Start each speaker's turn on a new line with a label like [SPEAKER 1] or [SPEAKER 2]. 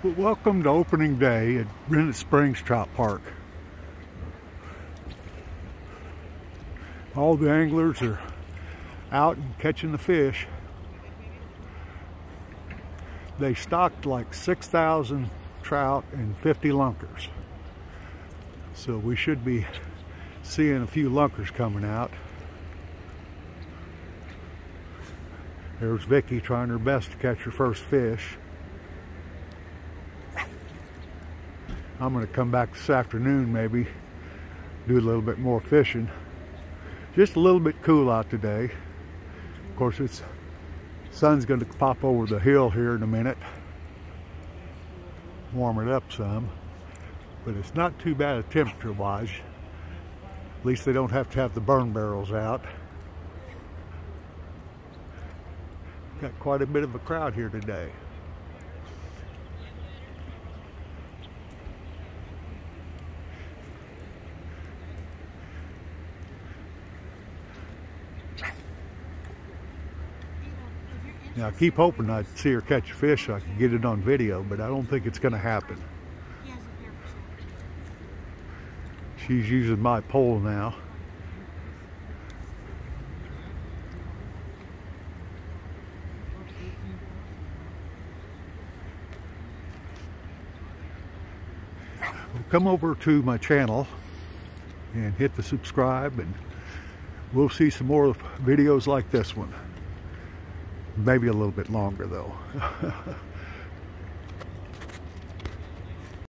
[SPEAKER 1] Well, welcome to opening day at Bennett Springs Trout Park. All the anglers are out and catching the fish. They stocked like 6,000 trout and 50 lunkers. So we should be seeing a few lunkers coming out. There's Vicky trying her best to catch her first fish. I'm going to come back this afternoon, maybe do a little bit more fishing. Just a little bit cool out today. Of course, sun's going to pop over the hill here in a minute, warm it up some, but it's not too bad temperature wise. At least they don't have to have the burn barrels out. Got quite a bit of a crowd here today. Now, I keep hoping I'd see her catch a fish so I can get it on video, but I don't think it's going to happen. She's using my pole now. Come over to my channel and hit the subscribe, and we'll see some more videos like this one. Maybe a little bit longer though.